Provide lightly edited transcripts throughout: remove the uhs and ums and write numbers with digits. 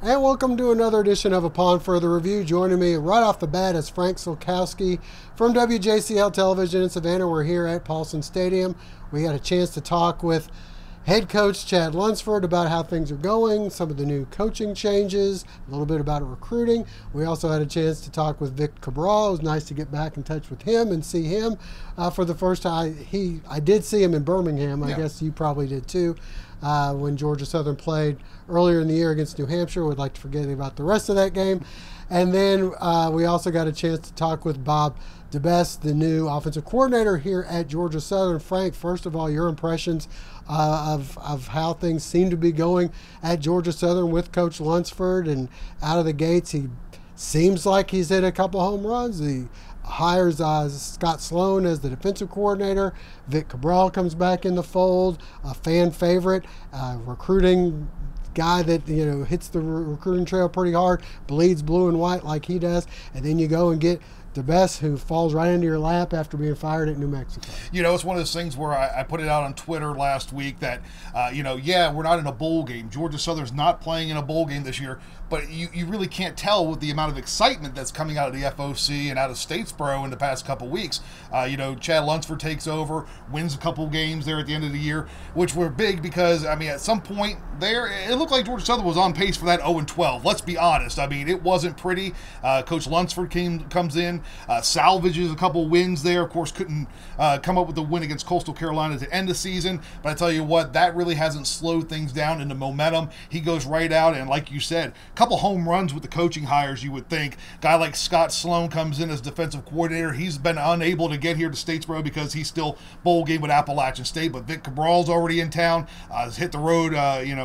And welcome to another edition of Upon Further Review. Joining me right off the bat is Frank Sulkowski from WJCL Television in Savannah. We're here at Paulson Stadium. We had a chance to talk with head coach Chad Lunsford about how things are going, some of the new coaching changes, a little bit about recruiting. We also had a chance to talk with Vic Cabral. It was nice to get back in touch with him and see him for the first time. I did see him in Birmingham. I guess you probably did too. When Georgia Southern played earlier in the year against New Hampshire. We'd like to forget about the rest of that game. And then we also got a chance to talk with Bob Debesse, the new offensive coordinator here at Georgia Southern. Frank, first of all, your impressions of how things seem to be going at Georgia Southern with Coach Lunsford. And out of the gates, he seems like he's hit a couple home runs. He hires Scott Sloan as the defensive coordinator. Vic Cabral comes back in the fold, a fan favorite, recruiting guy that hits the recruiting trail pretty hard, bleeds blue and white like he does, and then you go and get Debesse, who falls right into your lap after being fired at New Mexico. It's one of those things where I put it out on Twitter last week that, we're not in a bowl game. Georgia Southern's not playing in a bowl game this year, but you really can't tell with the amount of excitement that's coming out of the FOC and out of Statesboro in the past couple weeks. Chad Lunsford takes over, wins a couple games there at the end of the year, which were big because, at some point there, it looked like Georgia Southern was on pace for that 0-12. Let's be honest. It wasn't pretty. Coach Lunsford comes in, salvages a couple wins there. Of course, couldn't come up with a win against Coastal Carolina to end the season. But I tell you what, that really hasn't slowed things down into momentum. He goes right out, and like you said, a couple home runs with the coaching hires, you would think. Guy like Scott Sloan comes in as defensive coordinator. He's been unable to get here to Statesboro because he's still bowl game with Appalachian State. But Vic Cabral's already in town, has hit the road,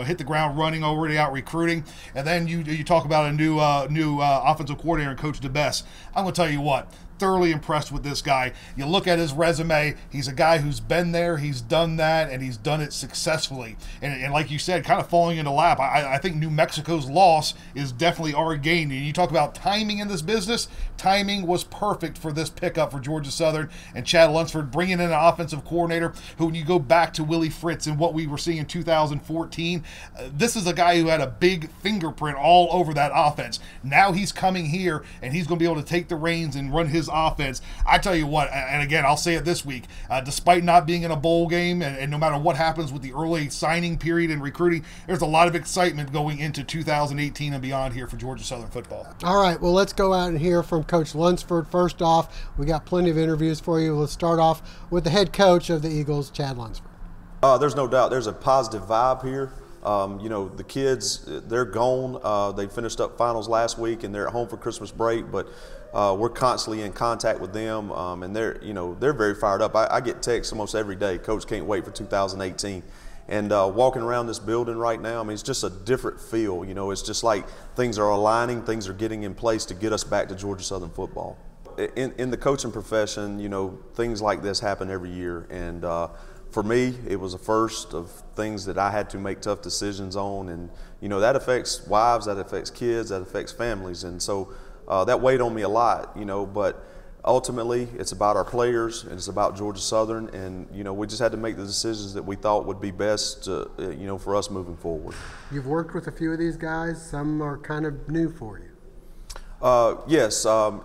hit the ground running, already out recruiting. And then you talk about a new offensive coordinator, Coach Debesse. I'm going to tell you what, thoroughly impressed with this guy. You look at his resume, he's a guy who's been there, he's done that, and he's done it successfully. And like you said, kind of falling into lap. I think New Mexico's loss is definitely our gain. And you talk about timing in this business, timing was perfect for this pickup for Georgia Southern, and Chad Lunsford bringing in an offensive coordinator who, when you go back to Willie Fritz and what we were seeing in 2014, this is a guy who had a big fingerprint all over that offense. Now he's coming here, and he's going to be able to take the reins and run his offense. I tell you what, and again, I'll say it this week, despite not being in a bowl game, and no matter what happens with the early signing period and recruiting, there's a lot of excitement going into 2018 and beyond here for Georgia Southern football. All right, well, let's go out and hear from Coach Lunsford. First off, we got plenty of interviews for you. Let's start off with the head coach of the Eagles, Chad Lunsford. There's no doubt there's a positive vibe here. The kids, they're gone. They finished up finals last week, and they're at home for Christmas break, but we're constantly in contact with them, and they're very fired up. I get texts almost every day, Coach, can't wait for 2018. And walking around this building right now, it's just a different feel. It's just like things are aligning, things are getting in place to get us back to Georgia Southern football. In the coaching profession, things like this happen every year, and for me, it was a first of things that I had to make tough decisions on, and that affects wives, that affects kids, that affects families, and so that weighed on me a lot, but ultimately it's about our players and it's about Georgia Southern, and we just had to make the decisions that we thought would be best for us moving forward. You've worked with a few of these guys. Some are kind of new for you. Yes, a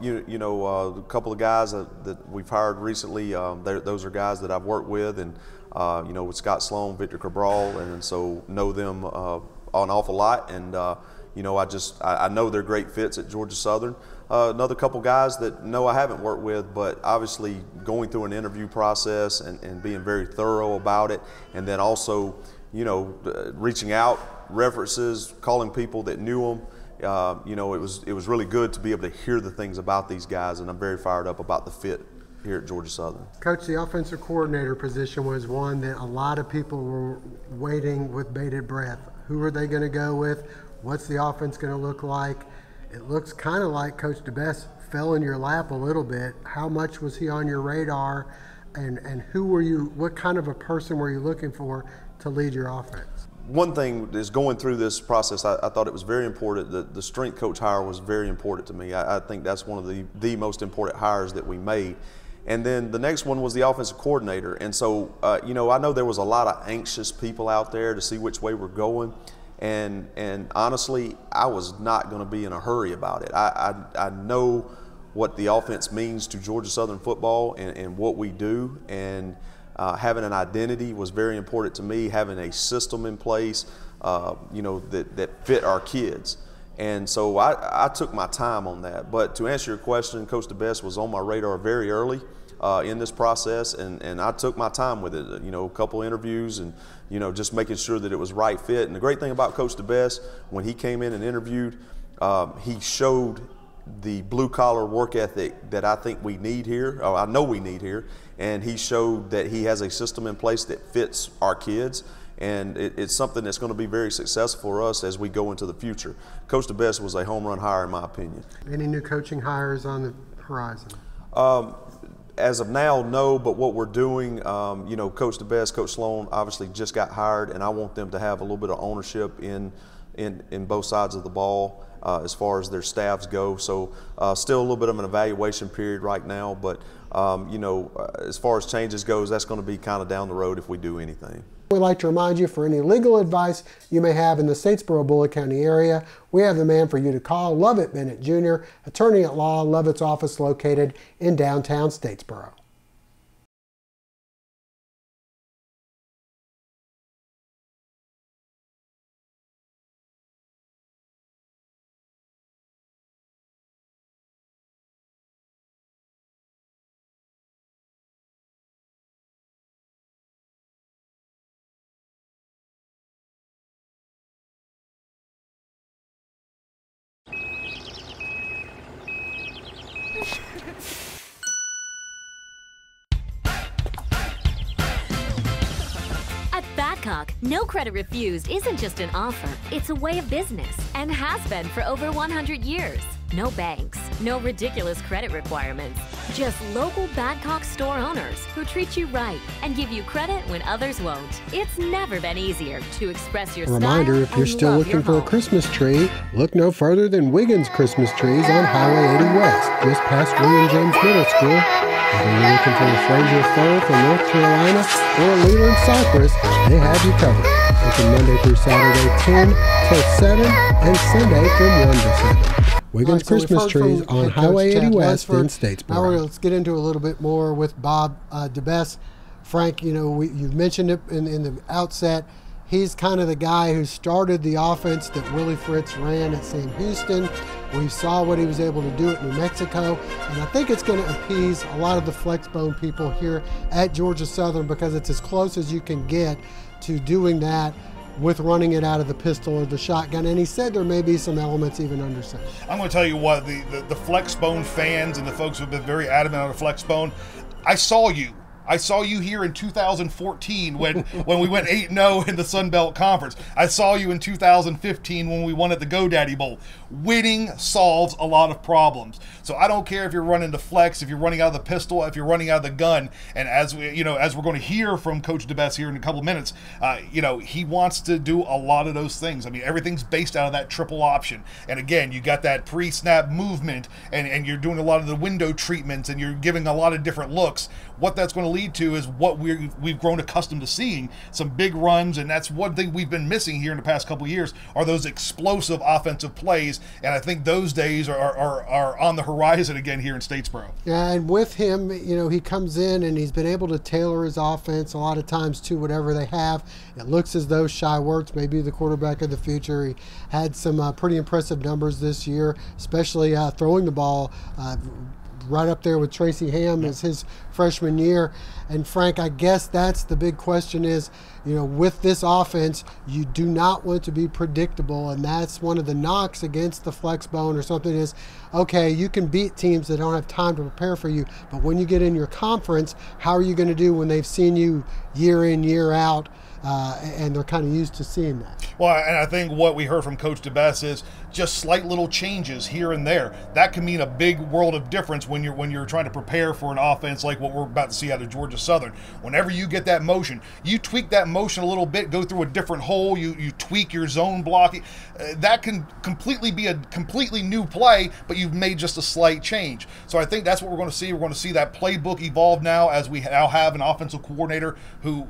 couple of guys that we've hired recently, those are guys that I've worked with, and with Scott Sloan, Victor Cabral, and so know them an awful lot, and I know they're great fits at Georgia Southern. Another couple guys that I haven't worked with, but obviously going through an interview process and being very thorough about it, and then also reaching out, references, calling people that knew them. It was really good to be able to hear the things about these guys, and I'm very fired up about the fit here at Georgia Southern. Coach, the offensive coordinator position was one that a lot of people were waiting with bated breath. Who are they going to go with? What's the offense going to look like? It looks kind of like Coach Debesse fell in your lap a little bit. How much was he on your radar, and who were you? What kind of a person were you looking for to lead your offense? One thing is, going through this process, I thought it was very important that the strength coach hire was very important to me. I think that's one of the most important hires that we made. And then the next one was the offensive coordinator. And so, I know there was a lot of anxious people out there to see which way we're going. And honestly, I was not going to be in a hurry about it. I know what the offense means to Georgia Southern football and what we do. And having an identity was very important to me, having a system in place, that fit our kids. And so I took my time on that. But to answer your question, Coach Debesse was on my radar very early in this process, and I took my time with it, a couple interviews and, just making sure that it was right fit. And the great thing about Coach Debesse, when he came in and interviewed, he showed the blue-collar work ethic that I think we need here, or I know we need here, and he showed that he has a system in place that fits our kids, and it's something that's going to be very successful for us as we go into the future. Coach Debesse was a home run hire in my opinion. Any new coaching hires on the horizon? As of now, no, but what we're doing, Coach Debesse, Coach Sloan obviously just got hired, and I want them to have a little bit of ownership in both sides of the ball as far as their staffs go. So still a little bit of an evaluation period right now, but as far as changes goes, that's going to be kind of down the road if we do anything. We'd like to remind you, for any legal advice you may have in the Statesboro, Bullitt County area, we have the man for you to call, Lovett Bennett Jr., attorney at law, Lovett's office located in downtown Statesboro. No credit refused isn't just an offer, it's a way of business and has been for over 100 years. No banks, no ridiculous credit requirements, just local Badcock store owners who treat you right and give you credit when others won't. It's never been easier to express your style. Reminder, if you're still looking for a Christmas tree, look no further than Wiggins Christmas Trees on Highway 80 West, just past William James Middle School. Whether you're looking for a Fraser fir from North Carolina or a Leland cypress, they have you covered. Open Monday through Saturday 10 till 7 and Sunday from 1 to 7. Wiggins Christmas Trees on Highway 80 West in Statesboro. Now let's get into a little bit more with Bob Debesse. Frank, you've mentioned it in the outset. He's kind of the guy who started the offense that Willie Fritz ran at Sam Houston. We saw what he was able to do at New Mexico, and I think it's going to appease a lot of the flexbone people here at Georgia Southern because it's as close as you can get to doing that with running it out of the pistol or the shotgun. And he said there may be some elements even under center. I'm going to tell you what, the flexbone fans and the folks who have been very adamant on the flexbone, I saw you here in 2014 when we went 8-0 in the Sun Belt Conference. I saw you in 2015 when we won at the GoDaddy Bowl. Winning solves a lot of problems. So I don't care if you're running the flex, if you're running out of the pistol, if you're running out of the gun. And as we're going to hear from Coach Debesse here in a couple of minutes, he wants to do a lot of those things. I mean, everything's based out of that triple option. And again, you got that pre-snap movement, and you're doing a lot of the window treatments, and you're giving a lot of different looks. What that's going to lead to is what we've grown accustomed to seeing, some big runs, and that's one thing we've been missing here in the past couple of years are those explosive offensive plays, and I think those days are on the horizon again here in Statesboro. Yeah, and with him, he comes in and he's been able to tailor his offense a lot of times to whatever they have. It looks as though Shai Wertz may be the quarterback of the future. He had some pretty impressive numbers this year, especially throwing the ball right up there with Tracy Ham as his freshman year. And Frank, I guess that's the big question is, with this offense, you do not want to be predictable, and that's one of the knocks against the flexbone or something is, okay, you can beat teams that don't have time to prepare for you, but when you get in your conference, how are you going to do when they've seen you year in, year out and they're kind of used to seeing that. Well, and I think what we heard from Coach Debesse is just slight little changes here and there. That can mean a big world of difference when you're trying to prepare for an offense like what we're about to see out of Georgia Southern. Whenever you get that motion, you tweak that motion a little bit, go through a different hole, you tweak your zone blocking. That can completely be a completely new play, but you've made just a slight change. So I think that's what we're going to see. We're going to see that playbook evolve now, as we now have an offensive coordinator who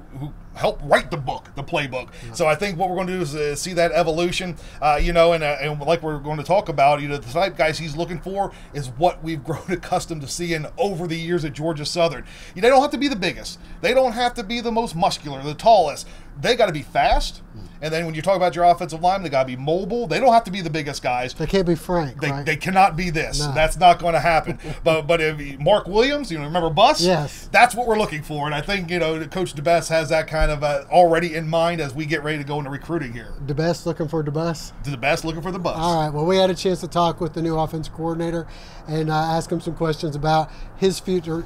helped write the playbook. Yeah. So I think what we're going to do is see that evolution, and like we're going to talk about, the type of guys he's looking for is what we've grown accustomed to seeing over the years at Georgia Southern. They don't have to be the biggest. They don't have to be the most muscular, the tallest. They got to be fast. And then when you talk about your offensive line, they got to be mobile. They don't have to be the biggest guys. They can't be Frank, right? They cannot be this. No. That's not going to happen. but if Mark Williams, remember Bus? Yes. That's what we're looking for. And I think, Coach Debesse has that kind of already in mind as we get ready to go into recruiting here. Debesse looking for Debesse? Debesse looking for the bus. All right. Well, we had a chance to talk with the new offensive coordinator and ask him some questions about his future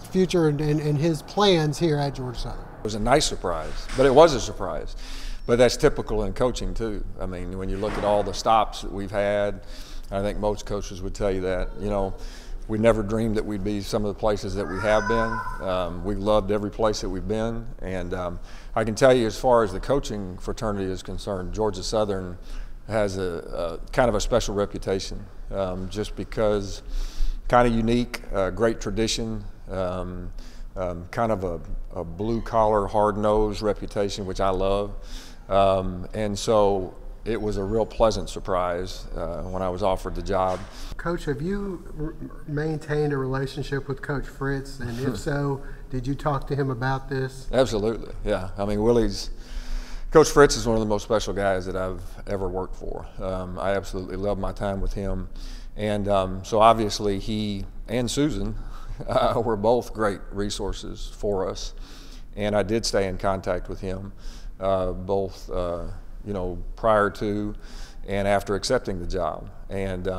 and his plans here at Georgia Southern. It was a nice surprise, but it was a surprise. But that's typical in coaching too. I mean, when you look at all the stops that we've had, I think most coaches would tell you that, we never dreamed that we'd be some of the places that we have been. We loved every place that we've been. And I can tell you, as far as the coaching fraternity is concerned, Georgia Southern has a kind of a special reputation, just because kind of unique, great tradition, kind of a blue-collar, hard-nosed reputation, which I love. And so it was a real pleasant surprise when I was offered the job. Coach, have you maintained a relationship with Coach Fritz? And if so, did you talk to him about this? Absolutely, yeah. I mean, Coach Fritz is one of the most special guys that I've ever worked for. I absolutely love my time with him. And so obviously he and Susan were both great resources for us. And I did stay in contact with him, both prior to and after accepting the job. And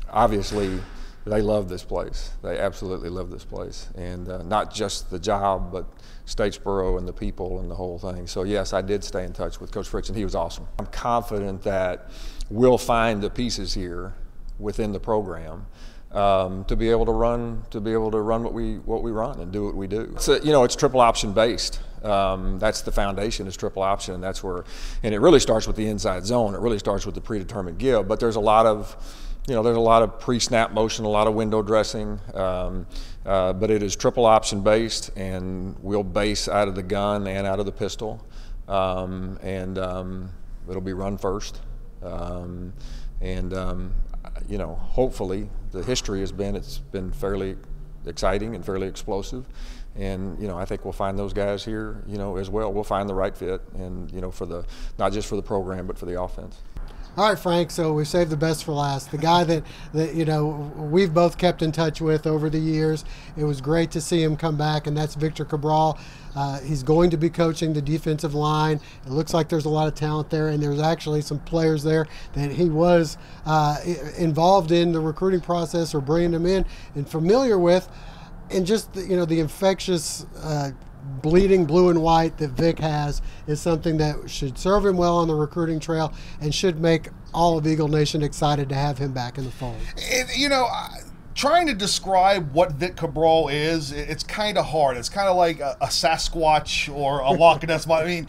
obviously they love this place. They absolutely love this place. And not just the job, but Statesboro and the people and the whole thing. So yes, I did stay in touch with Coach Fritz, and he was awesome. I'm confident that we'll find the pieces here within the program to be able to run what we run and do what we do. It's triple option based. That's the foundation, is triple option, and that's where, and it really starts with the inside zone. It really starts with the predetermined give, but there's a lot of pre-snap motion, a lot of window dressing, but it is triple option based, and we'll base out of the gun and out of the pistol, and it'll be run first, hopefully the history it's been fairly exciting and fairly explosive. And I think we'll find those guys here, as well. We'll find the right fit, and not just for the program, but for the offense. All right, Frank. So we saved the best for last. The guy that we've both kept in touch with over the years. It was great to see him come back, and that's Victor Cabral. He's going to be coaching the defensive line. It looks like there's a lot of talent there, and there's actually some players there that he was involved in the recruiting process or bringing them in and familiar with. And just the infectious bleeding blue and white that Vic has is something that should serve him well on the recruiting trail and should make all of Eagle Nation excited to have him back in the fold. Trying to describe what Vic Cabral is, it's kind of hard. It's kind of like a Sasquatch or a Loch Ness. I mean,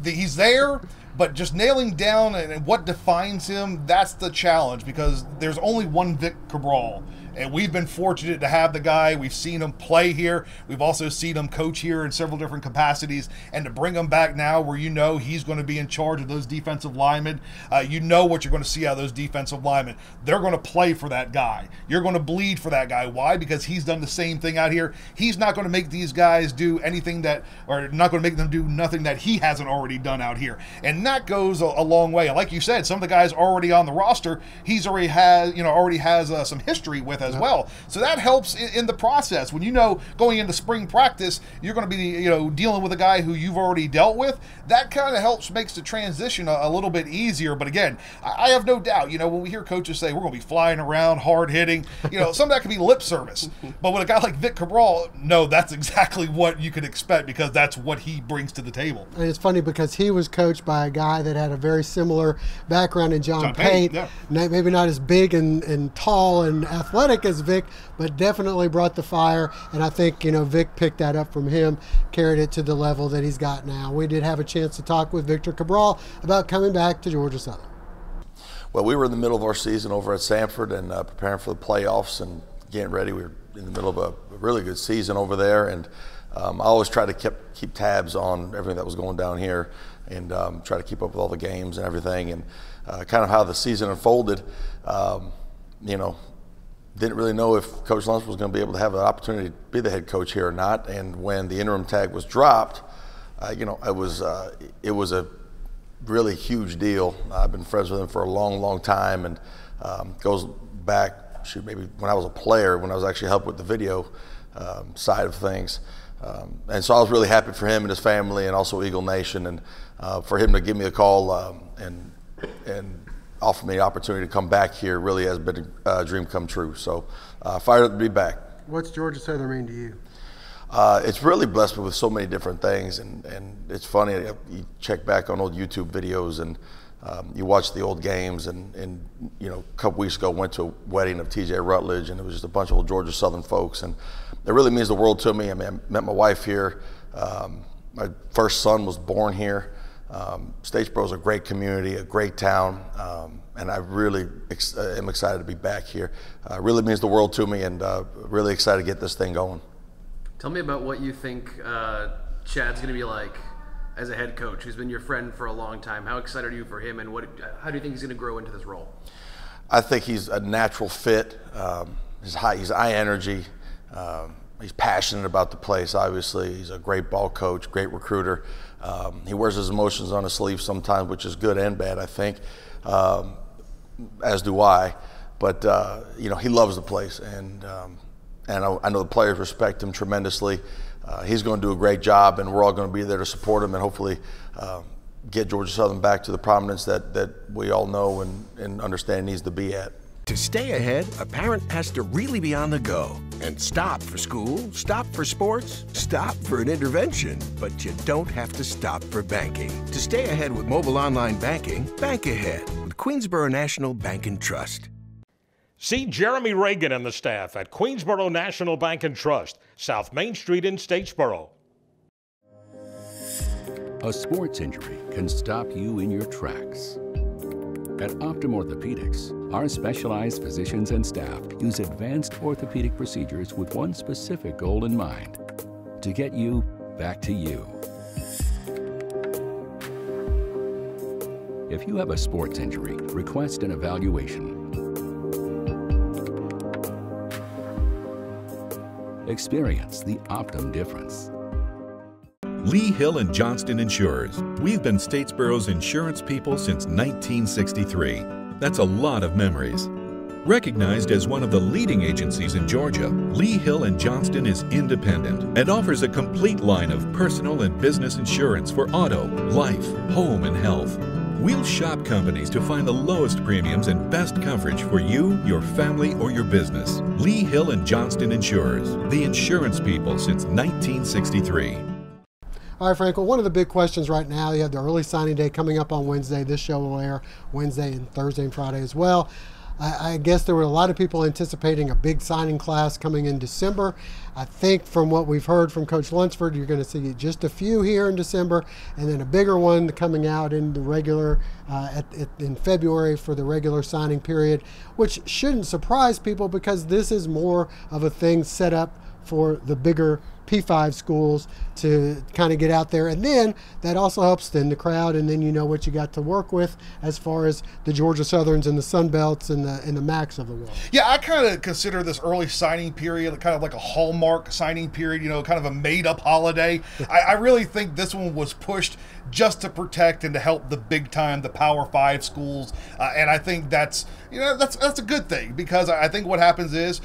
he's there, but just nailing down and what defines him, that's the challenge, because there's only one Vic Cabral. And we've been fortunate to have the guy. We've seen him play here. We've also seen him coach here in several different capacities. And to bring him back now where he's going to be in charge of those defensive linemen, what you're going to see out of those defensive linemen. They're going to play for that guy. You're going to bleed for that guy. Why? Because he's done the same thing out here. He's not going to make these guys do anything or not going to make them do nothing that he hasn't already done out here. And that goes a long way. And like you said, some of the guys already on the roster, he's already has some history with as well. So that helps in the process. When you know going into spring practice, you're going to be dealing with a guy who you've already dealt with. That kind of helps, makes the transition a little bit easier. But again, I have no doubt, when we hear coaches say we're going to be flying around, hard hitting, some of that can be lip service. But with a guy like Vic Cabral, no, that's exactly what you could expect, because that's what he brings to the table. And it's funny because he was coached by a guy that had a very similar background in John Pate. Yeah. Maybe not as big and tall and athletic as Vic, but definitely brought the fire. And I think, Vic picked that up from him, carried it to the level that he's got now. We did have a chance to talk with Victor Cabral about coming back to Georgia Southern. Well, we were in the middle of our season over at Sanford and preparing for the playoffs and getting ready. We were in the middle of a really good season over there, and I always try to keep tabs on everything that was going down here and try to keep up with all the games and everything. And kind of how the season unfolded, didn't really know if Coach Lunsford was going to be able to have an opportunity to be the head coach here or not. And when the interim tag was dropped, it was a really huge deal. I've been friends with him for a long, long time, and goes back, maybe when I was a player, when I was actually helping with the video side of things. And so I was really happy for him and his family, and also Eagle Nation, and for him to give me a call and offer me the opportunity to come back here really has been a dream come true. So fired up to be back. What's Georgia Southern mean to you? It's really blessed me with so many different things, and it's funny, you check back on old YouTube videos and you watch the old games, and a couple weeks ago went to a wedding of TJ Rutledge, and it was just a bunch of old Georgia Southern folks, and it really means the world to me. I mean, I met my wife here. My first son was born here. Statesboro is a great community, a great town, and I really am excited to be back here. Really means the world to me, and really excited to get this thing going. Tell me about what you think Chad's going to be like as a head coach. He's been your friend for a long time. How excited are you for him, and how do you think he's going to grow into this role? I think he's a natural fit. He's high energy. He's passionate about the place, obviously. He's a great ball coach, great recruiter. He wears his emotions on his sleeve sometimes, which is good and bad, I think, as do I. But, he loves the place, and I know the players respect him tremendously. He's going to do a great job, and we're all going to be there to support him and hopefully get Georgia Southern back to the prominence that we all know and understand needs to be at. To stay ahead, a parent has to really be on the go and stop for school, stop for sports, stop for an intervention. But you don't have to stop for banking. To stay ahead with mobile online banking, bank ahead with Queensboro National Bank and Trust. See Jeremy Reagan and the staff at Queensboro National Bank and Trust, South Main Street in Statesboro. A sports injury can stop you in your tracks. At Optum Orthopedics, our specialized physicians and staff use advanced orthopedic procedures with one specific goal in mind: to get you back to you. If you have a sports injury, request an evaluation. Experience the Optum difference. Lee Hill & Johnston Insurers. We've been Statesboro's insurance people since 1963. That's a lot of memories. Recognized as one of the leading agencies in Georgia, Lee Hill & Johnston is independent and offers a complete line of personal and business insurance for auto, life, home, and health. We'll shop companies to find the lowest premiums and best coverage for you, your family, or your business. Lee Hill & Johnston Insurers, the insurance people since 1963. All right, Frank, well, one of the big questions right now, you have the early signing day coming up on Wednesday. This show will air Wednesday and Thursday and Friday as well. I guess there were a lot of people anticipating a big signing class coming in December. I think from what we've heard from Coach Lunsford, you're going to see just a few here in December, and then a bigger one coming out in the regular in February for the regular signing period, which shouldn't surprise people because this is more of a thing set up for the bigger P5 schools to kind of get out there, and then that also helps thin the crowd, and then you know what you got to work with as far as the Georgia Southerns and the Sun Belts and the Macs of the world. Yeah, I kind of consider this early signing period kind of like a hallmark signing period, you know, kind of a made-up holiday. I really think this one was pushed just to protect and to help the big time, the Power 5 schools, and I think that's, you know, that's a good thing, because I think what happens is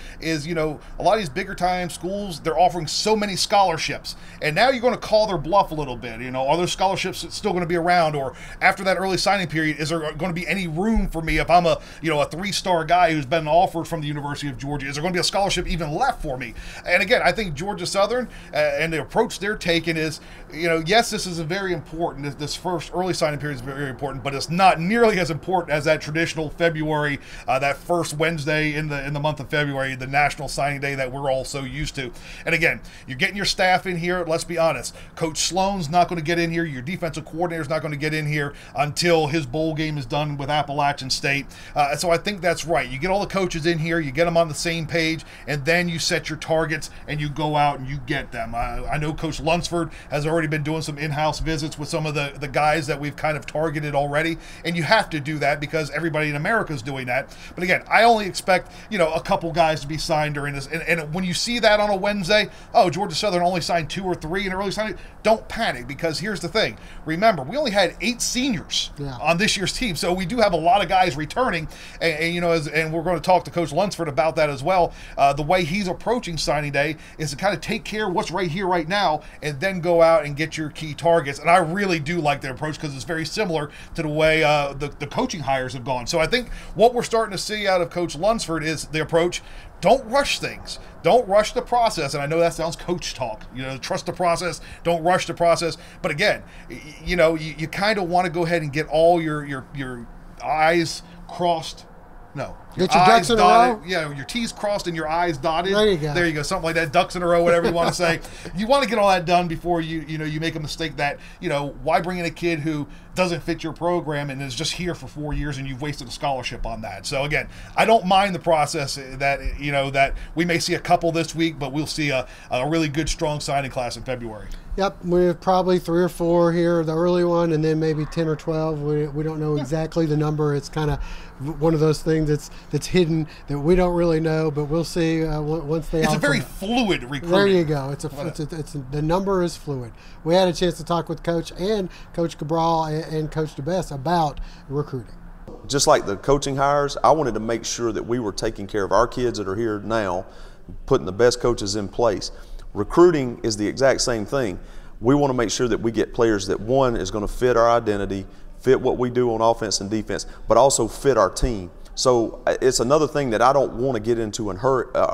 you know, a lot of these bigger time schools, they're offering so many scholarships, and now you're going to call their bluff a little bit. You know, are those scholarships still going to be around, or after that early signing period, is there going to be any room for me if I'm a, you know, a 3-star guy who's been offered from the University of Georgia? Is there going to be a scholarship even left for me? And again, I think Georgia Southern and the approach they're taking is, you know, yes, this is a very important. This first early signing period is very important, but it's not nearly as important as that traditional February, that first Wednesday in the month of February, the National Signing Day that we're all so used to. And again, you're getting your staff in here. Let's be honest, Coach Sloan's not going to get in here. Your defensive coordinator's not going to get in here until his bowl game is done with Appalachian State. So I think that's right. You get all the coaches in here, you get them on the same page, and then you set your targets and you go out and you get them. I know Coach Lunsford has already been doing some in-house visits with some of the guys that we've kind of targeted already, and you have to do that because everybody in America is doing that. But again, I only expect, you know, a couple guys to be signed during this, and when you see that on a Wednesday, oh, Georgia Southern only signed 2 or 3 in early signing, don't panic, because here's the thing. Remember, we only had 8 seniors on this year's team, so we do have a lot of guys returning, and you know, and we're going to talk to Coach Lunsford about that as well. The way he's approaching signing day is to kind of take care of what's right here, right now, and then go out and get your key targets. And I really do like their approach, because it's very similar to the way the coaching hires have gone. So I think what we're starting to see out of Coach Lunsford is the approach. Don't rush things. Don't rush the process. And I know that sounds coach talk. You know, trust the process. Don't rush the process. But again, you know, you kind of want to go ahead and get all your I's crossed. No. Get your ducks in a row? Yeah, your T's crossed and your I's dotted. There you go. There you go. Something like that. Ducks in a row, whatever you want to say. You want to get all that done before you make a mistake that, you know, why bring in a kid who doesn't fit your program and is just here for 4 years and you've wasted a scholarship on that. So again, I don't mind the process that, you know, that we may see a couple this week, but we'll see a really good, strong signing class in February. Yep, we have probably 3 or 4 here, the early one, and then maybe 10 or 12. We don't know exactly the number. It's kind of one of those things that's hidden that we don't really know, but we'll see once they. It's a very fluid recruiting. There you go. It's the number is fluid. We had a chance to talk with Coach and Coach Cabral and Coach Debesse about recruiting. Just like the coaching hires, I wanted to make sure that we were taking care of our kids that are here now, putting the best coaches in place. Recruiting is the exact same thing. We want to make sure that we get players that, one, is going to fit our identity, fit what we do on offense and defense, but also fit our team. So it's another thing that I don't want to get into a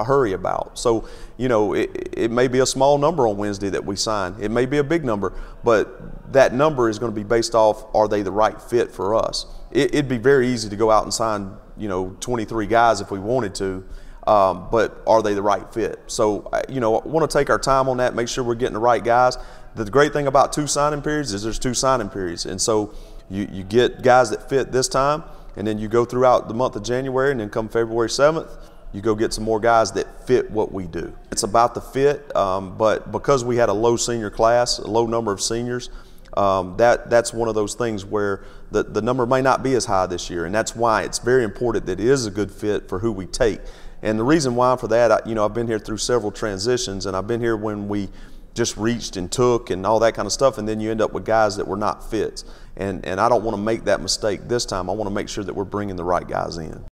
hurry about. So, you know, it may be a small number on Wednesday that we sign. It may be a big number, but that number is going to be based off, are they the right fit for us? It'd be very easy to go out and sign, you know, 23 guys if we wanted to, but are they the right fit? So, you know, I want to take our time on that, make sure we're getting the right guys. The great thing about 2 signing periods is there's 2 signing periods. And so you get guys that fit this time, and then you go throughout the month of January, and then come February 7th, you go get some more guys that fit what we do. It's about the fit, but because we had a low senior class, a low number of seniors, that's one of those things where the number may not be as high this year, and that's why it's very important that it is a good fit for who we take. And the reason why for that, you know, I've been here through several transitions, and I've been here when we just reached and took and all that kind of stuff, and then you end up with guys that were not fits. And I don't want to make that mistake this time. I want to make sure that we're bringing the right guys in.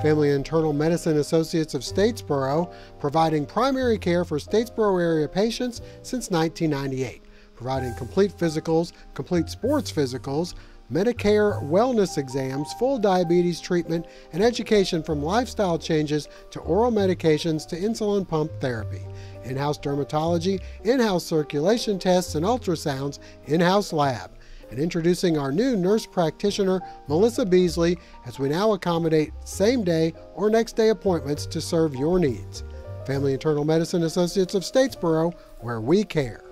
Family Internal Medicine Associates of Statesboro, providing primary care for Statesboro area patients since 1998, providing complete physicals, complete sports physicals, Medicare wellness exams, full diabetes treatment, and education from lifestyle changes to oral medications to insulin pump therapy. In-house dermatology, in-house circulation tests and ultrasounds, in-house lab. And introducing our new nurse practitioner, Melissa Beasley, as we now accommodate same-day or next-day appointments to serve your needs. Family Internal Medicine Associates of Statesboro, where we care.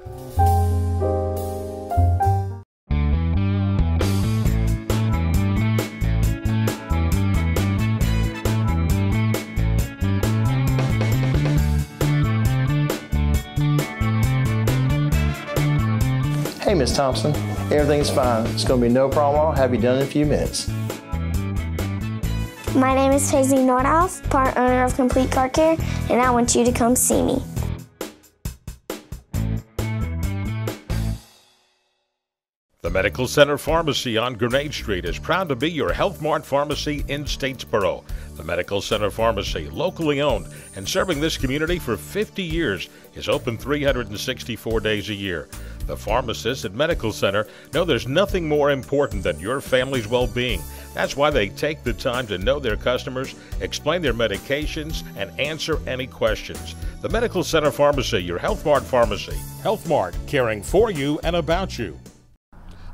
Hey, Miss Thompson. Everything's fine. It's going to be no problem. I'll have you done in a few minutes. My name is Paisley Nordhoff, part owner of Complete Car Care, and I want you to come see me. The Medical Center Pharmacy on Grenade Street is proud to be your Health Mart pharmacy in Statesboro. The Medical Center Pharmacy, locally owned and serving this community for 50 years, is open 364 days a year. The pharmacists at Medical Center know there's nothing more important than your family's well-being. That's why they take the time to know their customers, explain their medications, and answer any questions. The Medical Center Pharmacy, your Health Mart pharmacy. Health Mart, caring for you and about you.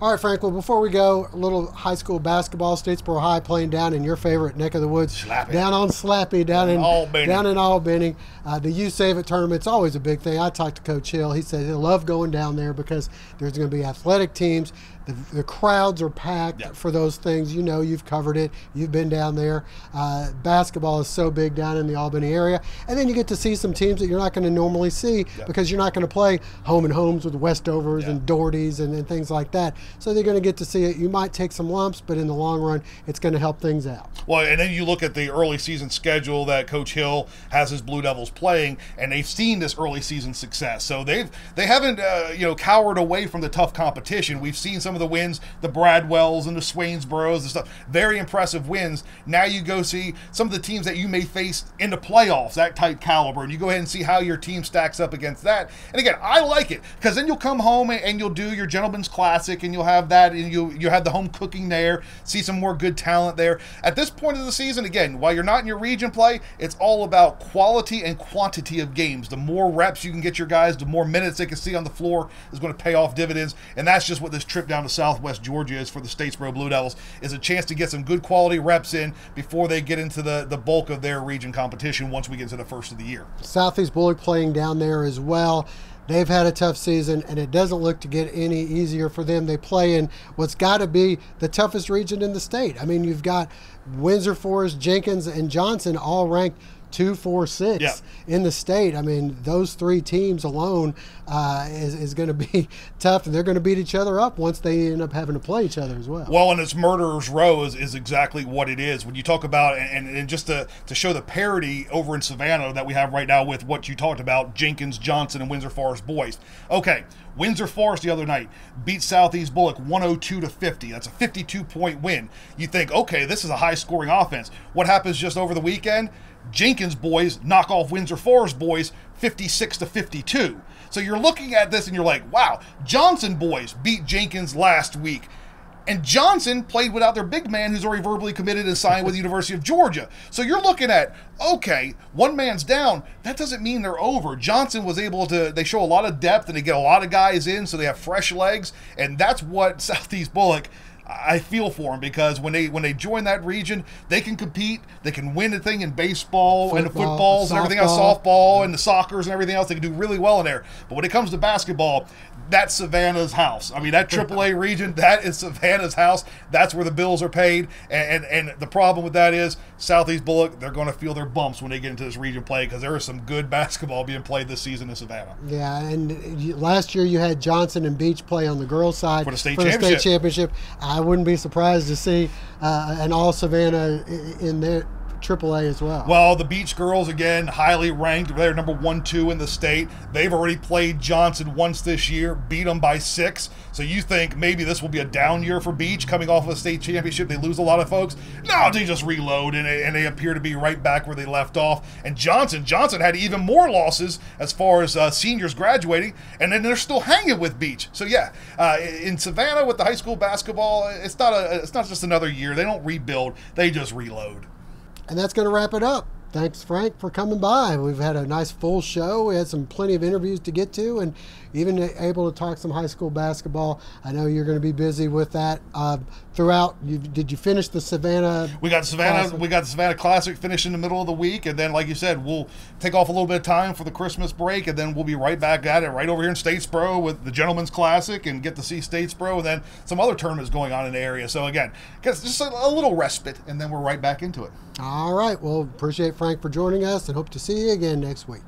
All right, Frank, well, before we go, a little high school basketball. Statesboro High playing down in your favorite neck of the woods. Slappy. Down on Slappy, down in Albany. The You Save It tournament's always a big thing. I talked to Coach Hill. He said he'll love going down there because there's going to be athletic teams. The crowds are packed for those things. You know, you've covered it. You've been down there. Basketball is so big down in the Albany area. And then you get to see some teams that you're not going to normally see because you're not going to play home and homes with Westovers and Dohertys and things like that. So they're going to get to see it. You might take some lumps, but in the long run, it's going to help things out. Well, and then you look at the early season schedule that Coach Hill has his Blue Devils playing, and they've seen this early season success. So they haven't cowered away from the tough competition. We've seen some of the wins, the Bradwells and the Swainsboroughs and stuff. Very impressive wins. Now you go see some of the teams that you may face in the playoffs, that type caliber, and you go ahead and see how your team stacks up against that. And again, I like it because then you'll come home and you'll do your Gentleman's Classic, and you'll have that, and you have the home cooking there, see some more good talent there. At this point of the season, again, while you're not in your region play, it's all about quality and quantity of games. The more reps you can get your guys, the more minutes they can see on the floor is going to pay off dividends, and that's just what this trip down to Southwest Georgia is for the Statesboro Blue Devils, is a chance to get some good quality reps in before they get into the bulk of their region competition once we get to the first of the year. Southeast Bullock playing down there as well. They've had a tough season, and it doesn't look to get any easier for them. They play in what's got to be the toughest region in the state. I mean, you've got Windsor Forest, Jenkins, and Johnson all ranked 2, 4, 6 in the state. I mean, those three teams alone is going to be tough, and they're going to beat each other up once they end up having to play each other as well. Well, and it's Murderer's Row is exactly what it is. When you talk about, and just to show the parity over in Savannah that we have right now with what you talked about, Jenkins, Johnson, and Windsor Forest boys. Okay, Windsor Forest the other night beat Southeast Bullock 102-50. That's a 52-point win. You think, okay, this is a high-scoring offense. What happens just over the weekend? Jenkins boys knock off Windsor Forest boys 56-52. So you're looking at this and you're like, wow, Johnson boys beat Jenkins last week. And Johnson played without their big man who's already verbally committed and signed with the University of Georgia. So you're looking at, okay, one man's down. That doesn't mean they're over. Johnson was able to, they show a lot of depth and they get a lot of guys in, so they have fresh legs. And that's what Southeast Bullock, I feel for them, because when they join that region, they can compete, they can win a thing in baseball and the footballs and everything else, softball and the soccers and everything else. They can do really well in there. But when it comes to basketball, that's Savannah's house. I mean, that AAA region, that is Savannah's house. That's where the bills are paid. And the problem with that is Southeast Bullock, they're going to feel their bumps when they get into this region play, because there is some good basketball being played this season in Savannah. Yeah, and last year you had Johnson and Beach play on the girls' side for the state championship. I wouldn't be surprised to see an all Savannah in their AAA as well. Well, the Beach girls, again, highly ranked. They're number 1, 2 in the state. They've already played Johnson once this year, beat them by 6. So you think maybe this will be a down year for Beach coming off of a state championship. They lose a lot of folks. No, they just reload, and they appear to be right back where they left off. And Johnson had even more losses as far as seniors graduating, and then they're still hanging with Beach. So yeah, in Savannah with the high school basketball, it's not just another year. They don't rebuild. They just reload. And that's going to wrap it up. Thanks, Frank, for coming by. We've had a nice full show. We had plenty of interviews to get to, and even able to talk some high school basketball. I know you're going to be busy with that throughout. Did you finish the Savannah? We got the Savannah Classic finished in the middle of the week, and then, like you said, we'll take off a little bit of time for the Christmas break, and then we'll be right back at it right over here in Statesboro with the Gentleman's Classic, and get to see Statesboro, and then some other tournaments going on in the area. So again, just a little respite, and then we're right back into it. All right. Well, appreciate Frank for joining us, and hope to see you again next week.